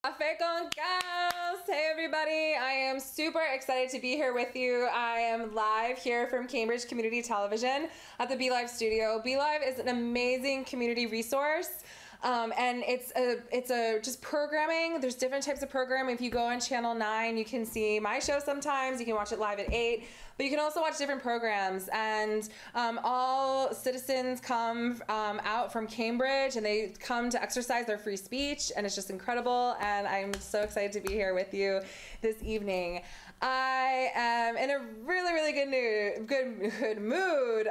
Café con Gas! Hey everybody, I am super excited to be here with you. I am live here from Cambridge Community Television at the BeLive studio. BeLive is an amazing community resource. And it's a just programming. There's different types of programming. If you go on channel 9, you can see my show sometimes. You can watch it live at 8, but you can also watch different programs. And all citizens come out from Cambridge and they come to exercise their free speech, and it's just incredible. And I'm so excited to be here with you this evening. I am in a really good mood.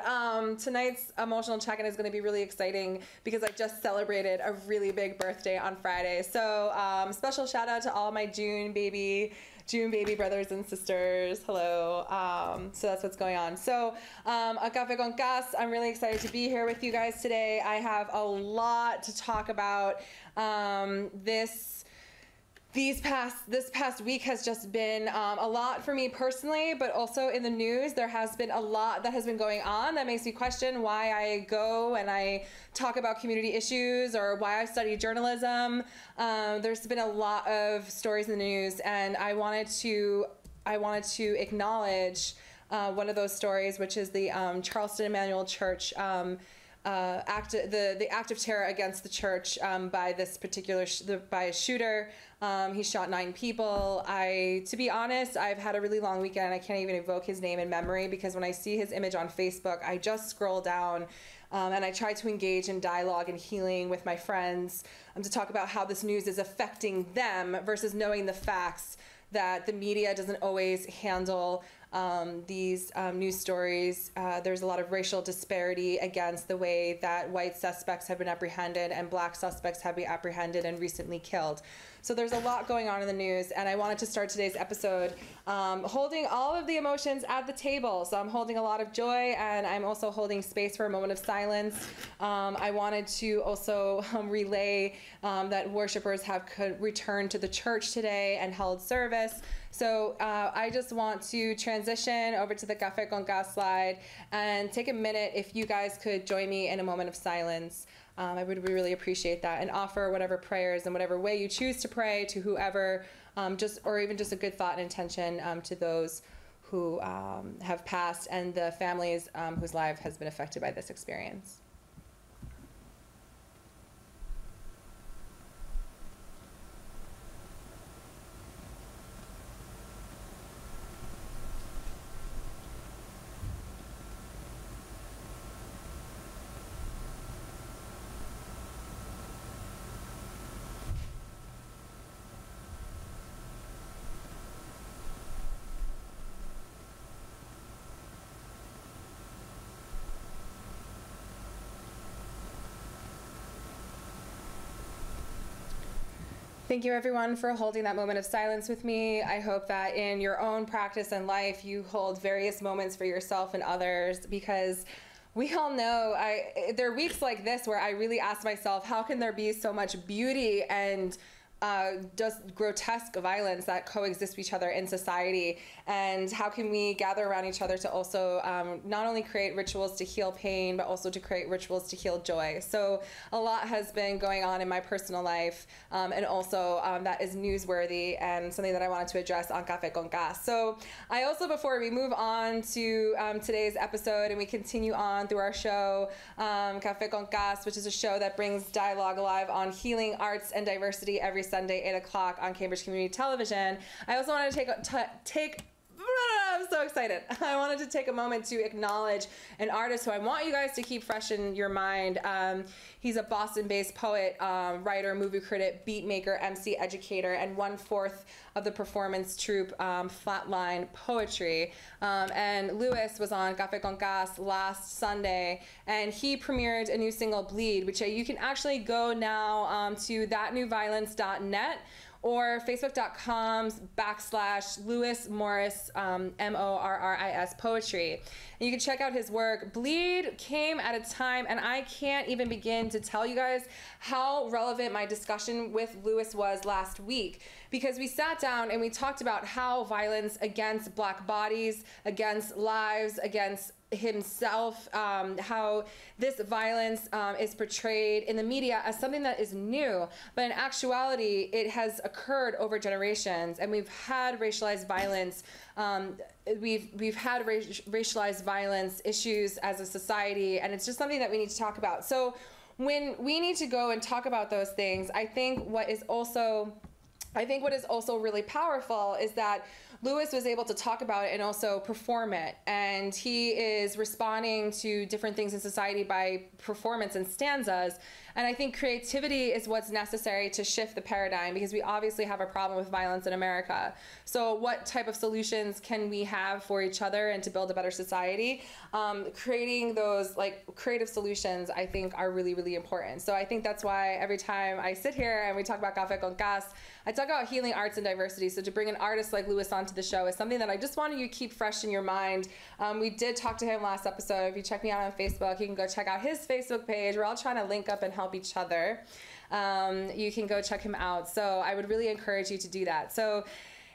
Tonight's emotional check-in is going to be really exciting because I just celebrated a really big birthday on Friday. So special shout out to all my June baby brothers and sisters. Hello. So that's what's going on. So a Café con Gas, I'm really excited to be here with you guys today. I have a lot to talk about. This past week has just been a lot for me personally, but also in the news there has been a lot that has been going on that makes me question why I go and I talk about community issues or why I study journalism. There's been a lot of stories in the news, and I wanted to acknowledge one of those stories, which is the Charleston Emmanuel Church the act of terror against the church by this particular by a shooter. He shot 9 people. To be honest, I've had a really long weekend and I can't even evoke his name in memory, because when I see his image on Facebook, I just scroll down and I try to engage in dialogue and healing with my friends to talk about how this news is affecting them versus knowing the facts that the media doesn't always handle these news stories. There's a lot of racial disparity against the way that white suspects have been apprehended and black suspects have been apprehended and recently killed. So there's a lot going on in the news, and I wanted to start today's episode holding all of the emotions at the table. So I'm holding a lot of joy, and I'm also holding space for a moment of silence. I wanted to also relay that worshipers have returned to the church today and held service. So I just want to transition over to the Café con Gas slide and take a minute, if you guys could join me in a moment of silence. I would really appreciate that, and offer whatever prayers in whatever way you choose to pray to whoever, or even just a good thought and intention to those who have passed and the families whose life has been affected by this experience. Thank you everyone for holding that moment of silence with me. I hope that in your own practice and life you hold various moments for yourself and others, because we all know there are weeks like this where I really ask myself, how can there be so much beauty and just grotesque violence that coexist with each other in society, and how can we gather around each other to also not only create rituals to heal pain, but also to create rituals to heal joy. So a lot has been going on in my personal life, and also that is newsworthy and something that I wanted to address on Café con Gas. So I also, before we move on to today's episode and we continue on through our show, Café con Gas, which is a show that brings dialogue alive on healing, arts, and diversity every Sunday, 8 o'clock on Cambridge Community Television. I also wanted to I'm so excited. I wanted to take a moment to acknowledge an artist who I want you guys to keep fresh in your mind. He's a Boston-based poet, writer, movie critic, beat maker, MC, educator, and 1/4 of the performance troupe Flatline Poetry. And Lewis was on Café con Gas last Sunday, and he premiered a new single, Bleed, which you can actually go now to thatnewviolence.net or facebook.com/Lewis Morris, Morris poetry. And you can check out his work. Bleed came at a time, and I can't even begin to tell you guys how relevant my discussion with Lewis was last week, because we sat down and we talked about how violence against Black bodies, against lives, against himself, how this violence is portrayed in the media as something that is new, but in actuality, it has occurred over generations, and we've had racialized violence. We've had racialized violence issues as a society, and it's just something that we need to talk about. So when we need to go and talk about those things, I think what is also really powerful is that Lewis was able to talk about it and also perform it. And he is responding to different things in society by performance and stanzas. And I think creativity is what's necessary to shift the paradigm, because we obviously have a problem with violence in America. So what type of solutions can we have for each other and to build a better society? Creating those like creative solutions, I think, are really, really important. So I think that's why every time I sit here and we talk about Café con Gas, I talk about healing arts and diversity. So to bring an artist like Lewis onto the show is something that I just wanted you to keep fresh in your mind. We did talk to him last episode. If you check me out on Facebook, you can go check out his Facebook page. We're all trying to link up and help each other. You can go check him out. So I would really encourage you to do that. So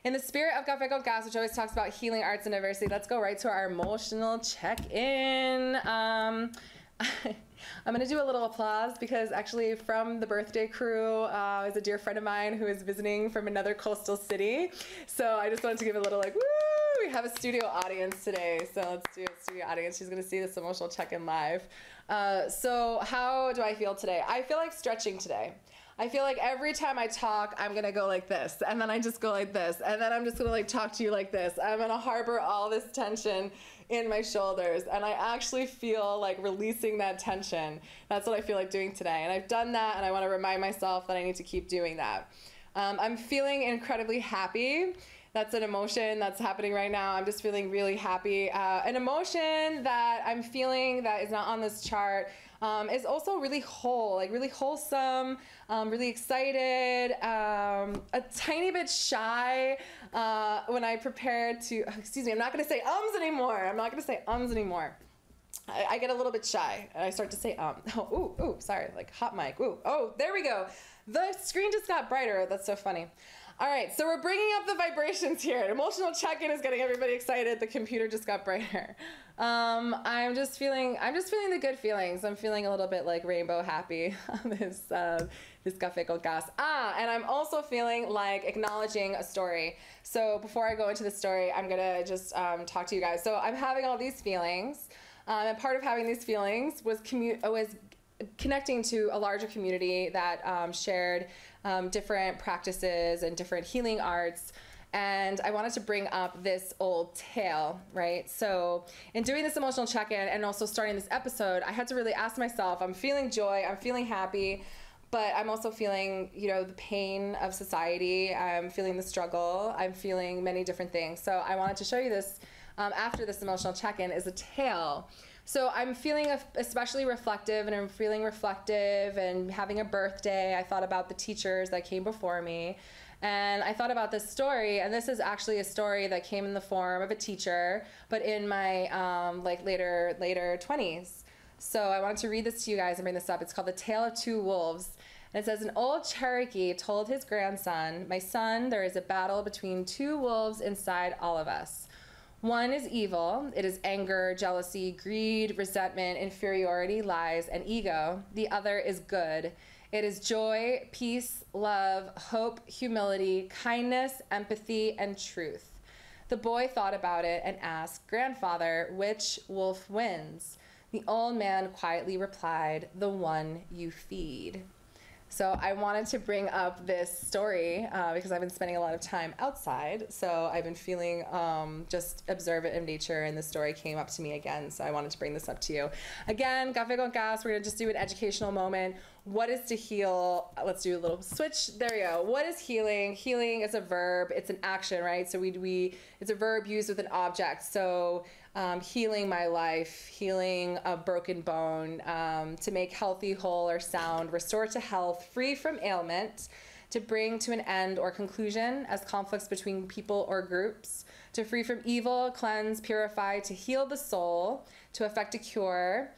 in the spirit of Café con Gas, which always talks about healing arts and diversity, let's go right to our emotional check-in. I'm going to do a little applause because actually from the birthday crew is a dear friend of mine who is visiting from another coastal city. So I just wanted to give a little like, woo! We have a studio audience today. So let's do a studio audience. She's going to see this emotional check-in live. So how do I feel today? I feel like stretching today. I feel like every time I talk, I'm going to go like this, and then I just go like this, and then I'm just going to like talk to you like this. I'm going to harbor all this tension in my shoulders, and I actually feel like releasing that tension. That's what I feel like doing today, and I've done that, and I want to remind myself that I need to keep doing that. I'm feeling incredibly happy. That's an emotion that's happening right now. I'm just feeling really happy. An emotion that I'm feeling that is not on this chart is also really whole, like really wholesome, really excited, a tiny bit shy when I prepared to, excuse me, I'm not gonna say ums anymore. I'm not gonna say ums anymore. I get a little bit shy and I start to say Oh, ooh, sorry, like hot mic. Ooh, oh, there we go. The screen just got brighter. That's so funny. All right, so we're bringing up the vibrations here. Emotional check-in is getting everybody excited. The computer just got brighter. I'm just feeling the good feelings. I'm feeling a little bit like rainbow happy on this Café con Gas. And I'm also feeling like acknowledging a story. So before I go into the story, I'm gonna just talk to you guys. So I'm having all these feelings, and part of having these feelings was connecting to a larger community that shared different practices and different healing arts. And I wanted to bring up this old tale, right? So in doing this emotional check-in and also starting this episode, I had to really ask myself, I'm feeling joy, I'm feeling happy, but I'm also feeling, the pain of society. I'm feeling the struggle. I'm feeling many different things. So I wanted to show you this after this emotional check-in is a tale. So I'm feeling especially reflective, and I'm feeling reflective and having a birthday. I thought about the teachers that came before me, and I thought about this story, and this is actually a story that came in the form of a teacher, but in my later 20s. So I wanted to read this to you guys and bring this up. It's called The Tale of Two Wolves. And it says, an old Cherokee told his grandson, "My son, there is a battle between two wolves inside all of us. One is evil. It is anger, jealousy, greed, resentment, inferiority, lies, and ego. The other is good. It is joy, peace, love, hope, humility, kindness, empathy, and truth." The boy thought about it and asked, "Grandfather, which wolf wins?" The old man quietly replied, "The one you feed." So I wanted to bring up this story because I've been spending a lot of time outside. So I've been feeling just observant of nature, and this story came up to me again. So I wanted to bring this up to you. Again, Café con Gas, we're gonna just do an educational moment. What is to heal? Let's do a little switch. There we go. What is healing? Healing is a verb. It's an action, right? So it's a verb used with an object. So healing my life, healing a broken bone, to make healthy, whole, or sound, restore to health, free from ailment, to bring to an end or conclusion as conflicts between people or groups, to free from evil, cleanse, purify, to heal the soul, to effect a cure,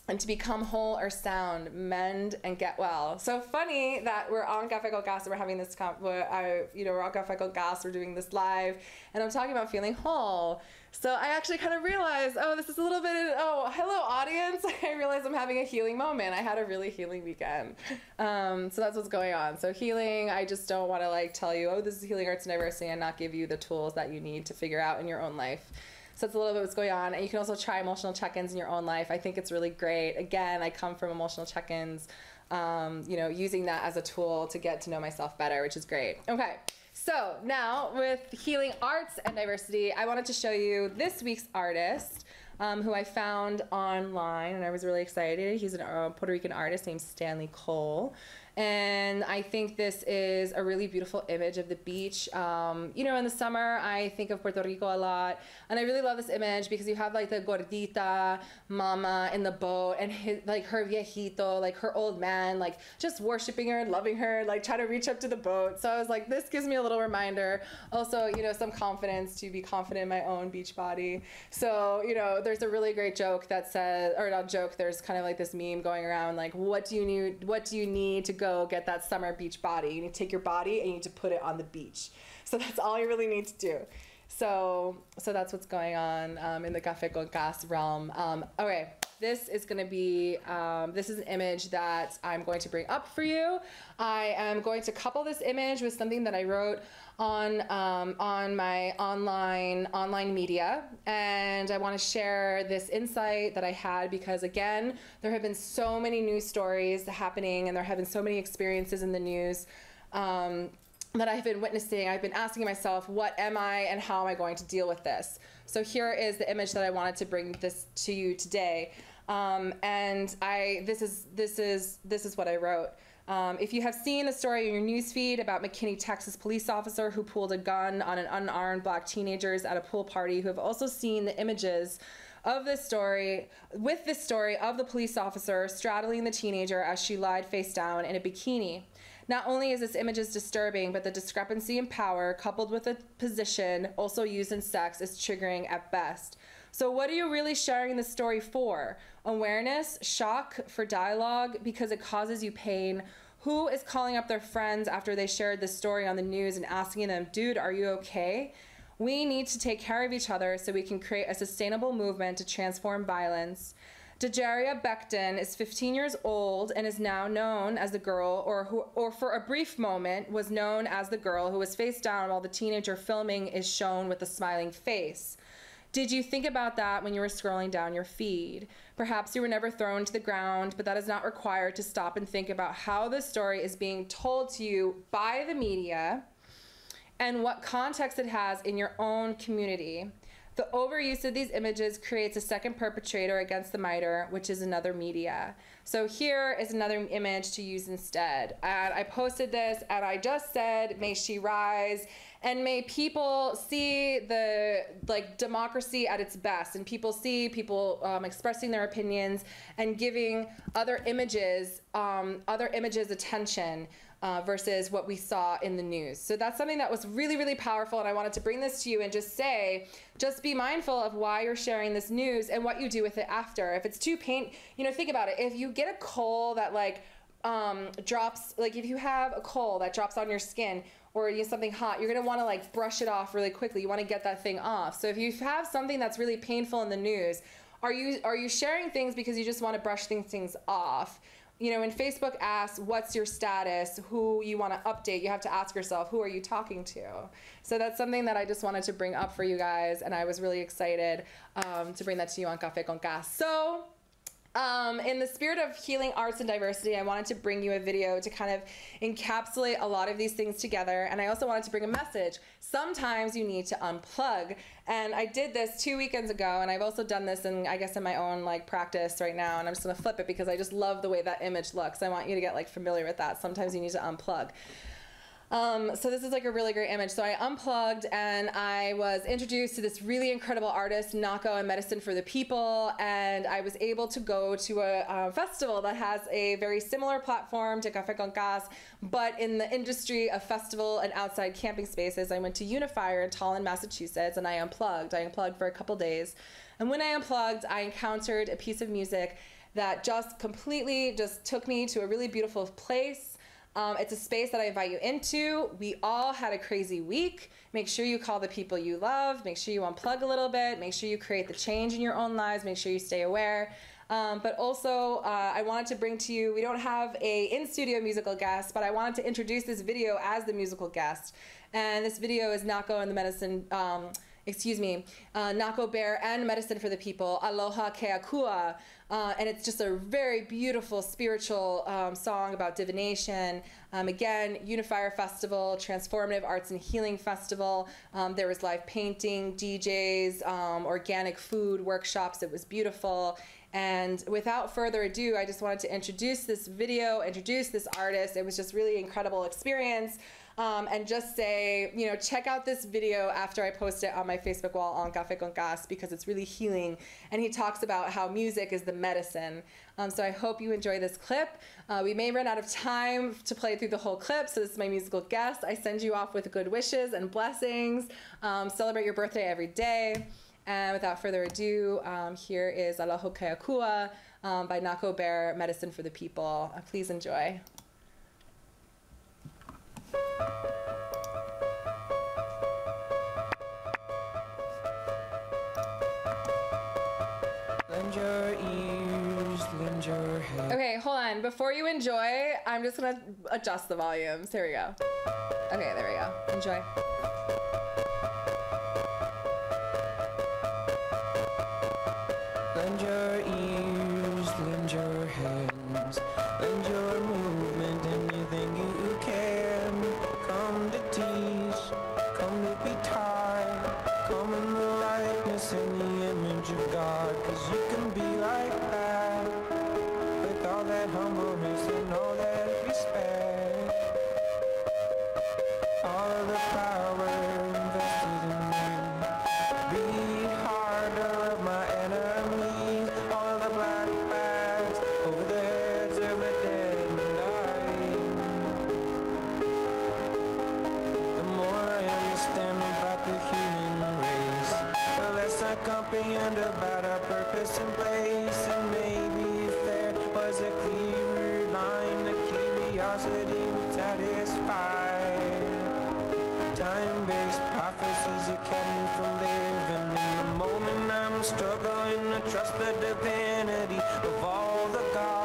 and to become whole or sound, mend and get well. So funny that we're on Café con Gas and we're having this, we're on Café con Gas, we're doing this live, and I'm talking about feeling whole. So I actually kind of realized, oh, this is a little bit, hello audience. I realized I'm having a healing moment. I had a really healing weekend. So that's what's going on. So healing, I just don't want to like tell you, oh, this is healing arts and diversity, and not give you the tools that you need to figure out in your own life. So that's a little bit what's going on. And you can also try emotional check-ins in your own life. I think it's really great. Again, I come from emotional check-ins, using that as a tool to get to know myself better, which is great. Okay, so now with healing arts and diversity, I wanted to show you this week's artist, who I found online, and I was really excited. He's a Puerto Rican artist named Stanley Cole. And I think this is a really beautiful image of the beach. In the summer, I think of Puerto Rico a lot. And I really love this image because you have like the gordita mama in the boat and her viejito, like her old man, like just worshiping her and loving her, like trying to reach up to the boat. So I was like, this gives me a little reminder. Also, some confidence to be confident in my own beach body. So, there's a really great joke that says, or not joke, there's kind of like this meme going around, like, what do you need to go get that summer beach body? You need to take your body and you need to put it on the beach. So that's all you really need to do. So that's what's going on in the Café con Gas realm. Okay, this is going to be, this is an image that I'm going to bring up for you. I am going to couple this image with something that I wrote on my online media, and I want to share this insight that I had because, again, there have been so many news stories happening, and there have been so many experiences in the news that I've been witnessing. I've been asking myself, what am I and how am I going to deal with this? So here is the image that I wanted to bring this to you today, and this is what I wrote. If you have seen the story in your newsfeed about McKinney, Texas police officer who pulled a gun on an unarmed black teenagers at a pool party, who have also seen the images of this story, of the police officer straddling the teenager as she lied face down in a bikini. Not only is this image disturbing, but the discrepancy in power coupled with a position also used in sex is triggering at best. So what are you really sharing this story for? Awareness, shock, for dialogue, because it causes you pain? Who is calling up their friends after they shared this story on the news and asking them, dude, are you okay? We need to take care of each other so we can create a sustainable movement to transform violence. Dejaria Becton is 15 years old and is now known as the girl, or for a brief moment was known as the girl who was face down while the teenager filming is shown with a smiling face. Did you think about that when you were scrolling down your feed? Perhaps you were never thrown to the ground, but that is not required to stop and think about how this story is being told to you by the media and what context it has in your own community. The overuse of these images creates a second perpetrator against the miter, which is another media. So here is another image to use instead. And I posted this and I just said, may she rise, and may people see the democracy at its best, and people see people expressing their opinions and giving other images attention. Versus what we saw in the news. So that's something that was really, really powerful, and I wanted to bring this to you and just say, just be mindful of why you're sharing this news and what you do with it after. If it's too think about it. If you get a coal that drops, if you have a coal that drops on your skin, or something hot, you're gonna wanna brush it off really quickly. You wanna get that thing off. So if you have something that's really painful in the news, are you sharing things because you just wanna brush things off? When Facebook asks, what's your status, who you want to update, you have to ask yourself, who are you talking to? So that's something that I just wanted to bring up for you guys, and I was really excited to bring that to you on Café con Gas. So in the spirit of healing arts and diversity, I wanted to bring you a video to kind of encapsulate a lot of these things together, and I also wanted to bring a message. Sometimes you need to unplug, and I did this 2 weekends ago, and I've also done this in my own practice right now, and I'm just gonna flip it because I just love the way that image looks. I want you to get familiar with that. Sometimes you need to unplug. So this is a really great image. So I unplugged and I was introduced to this really incredible artist, Nako and Medicine for the People, and I was able to go to a festival that has a very similar platform to Café con Gas, but in the industry of festival and outside camping spaces. I went to Unifier in Tallinn, Massachusetts, and I unplugged. I unplugged for a couple days. And when I unplugged, I encountered a piece of music that just completely just took me to a really beautiful place. It's a space that I invite you into. We all had a crazy week. Make sure you call the people you love. Make sure you unplug a little bit. Make sure you create the change in your own lives. Make sure you stay aware. But also, I wanted to bring to you, we don't have a in-studio musical guest, but I wanted to introduce this video as the musical guest. And this video is Nako and the Medicine, Nako Bear and Medicine for the People, Aloha Keakua. And it's just a very beautiful spiritual song about divination. Again, Unifier Festival, Transformative Arts and Healing Festival. There was live painting, DJs, organic food, workshops. It was beautiful. And without further ado, I just wanted to introduce this video, introduce this artist. It was just really incredible experience. And just say, you know, check out this video after I post it on my Facebook wall on Café con Gas, because it's really healing. And he talks about how music is the medicine. So I hope you enjoy this clip. We may run out of time to play through the whole clip, so this is my musical guest. I send you off with good wishes and blessings. Celebrate your birthday every day. And without further ado, here is Aloha Keakua by Nako Bear, Medicine for the People. Please enjoy. Lend your ears, lend your head. Okay, hold on. Before you enjoy, I'm just gonna adjust the volumes. Here we go. Okay, there we go. Enjoy. Lend your ears, lend your hands, lend your movement, anything you can. Come to teach, come to be taught, come in the likeness and the image of God, 'cause you can be like that, with all that humbleness and all that respect. All of the power invested in you. Beat harder of my enemies, all the black bags over the heads of the dead and dying. The more I understand about the human race, the less I comprehend about our purpose and place. And maybe if there was a clearer line, the curiosity would satisfy. Time-based prophecies that kept me from living in the moment. I'm struggling to trust the divinity of all the gods.